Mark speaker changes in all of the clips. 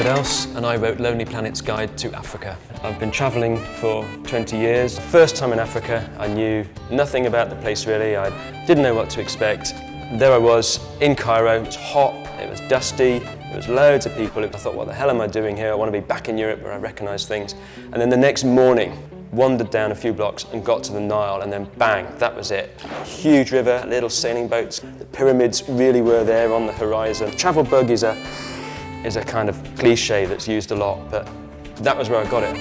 Speaker 1: David Else, and I wrote Lonely Planet's Guide to Africa. I've been travelling for 20 years. First time in Africa, I knew nothing about the place really. I didn't know what to expect. There I was in Cairo. It was hot, it was dusty, there was loads of people. I thought, what the hell am I doing here? I want to be back in Europe where I recognise things. And then the next morning, wandered down a few blocks and got to the Nile, and then bang, that was it. Huge river, little sailing boats. The pyramids really were there on the horizon. Travel bug is a kind of cliche that's used a lot, but that was where I got it.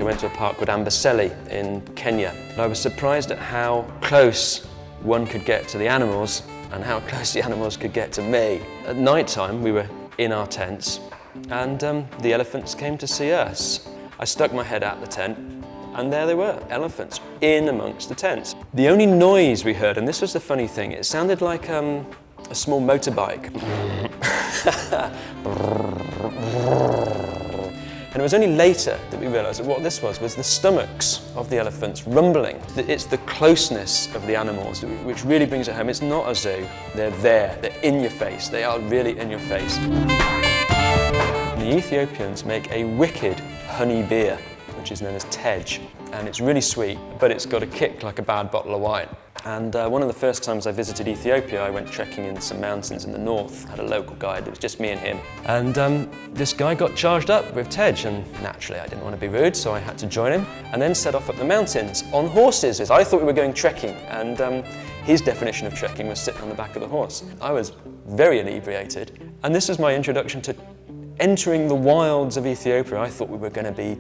Speaker 1: I went to a park called Amboseli in Kenya. I was surprised at how close one could get to the animals and how close the animals could get to me. At night time, we were in our tents, and the elephants came to see us. I stuck my head out the tent, and there they were, elephants, in amongst the tents. The only noise we heard, and this was the funny thing, it sounded like a small motorbike. And it was only later that we realised that what this was the stomachs of the elephants rumbling. It's the closeness of the animals which really brings it home. It's not a zoo, they're there, they're in your face, they are really in your face. The Ethiopians make a wicked honey beer, which is known as tej, and it's really sweet, but it's got a kick like a bad bottle of wine. And one of the first times I visited Ethiopia, I went trekking in some mountains in the north, had a local guide, it was just me and him. And this guy got charged up with tej, and naturally I didn't want to be rude, so I had to join him, and then set off up the mountains on horses. I thought we were going trekking, and his definition of trekking was sitting on the back of the horse. I was very inebriated, and this was my introduction to entering the wilds of Ethiopia. I thought we were going to be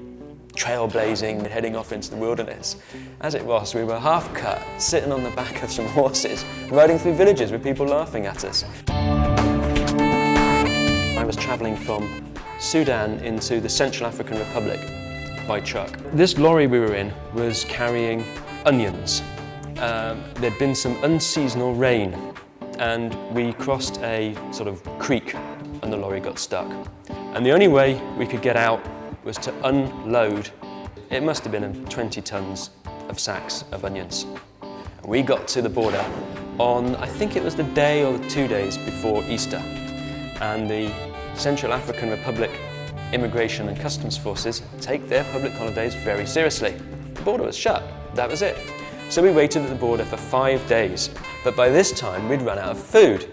Speaker 1: trailblazing, heading off into the wilderness. As it was, we were half cut, sitting on the back of some horses, riding through villages with people laughing at us. I was travelling from Sudan into the Central African Republic by truck. This lorry we were in was carrying onions. There'd been some unseasonal rain, and we crossed a sort of creek, and the lorry got stuck. And the only way we could get out was to unload, it must have been 20 tons of sacks of onions. And we got to the border on, I think it was the day or the 2 days before Easter. And the Central African Republic Immigration and Customs Forces take their public holidays very seriously. The border was shut, that was it. So we waited at the border for 5 days. But by this time, we'd run out of food.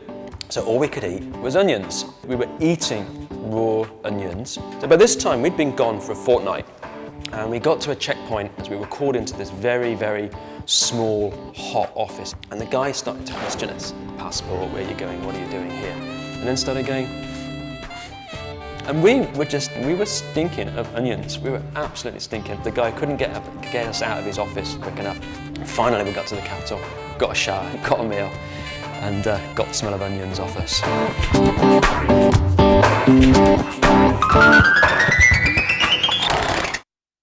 Speaker 1: So all we could eat was onions. We were eating raw onions. So by this time, we'd been gone for a fortnight. And we got to a checkpoint as we were called into this very, very small, hot office. And the guy started to question us. Passport, where are you going, what are you doing here? And then started going, and we were stinking of onions. We were absolutely stinking. The guy couldn't get us out of his office quick enough. And finally, we got to the capital, got a shower, got a meal, and got the smell of onions off us.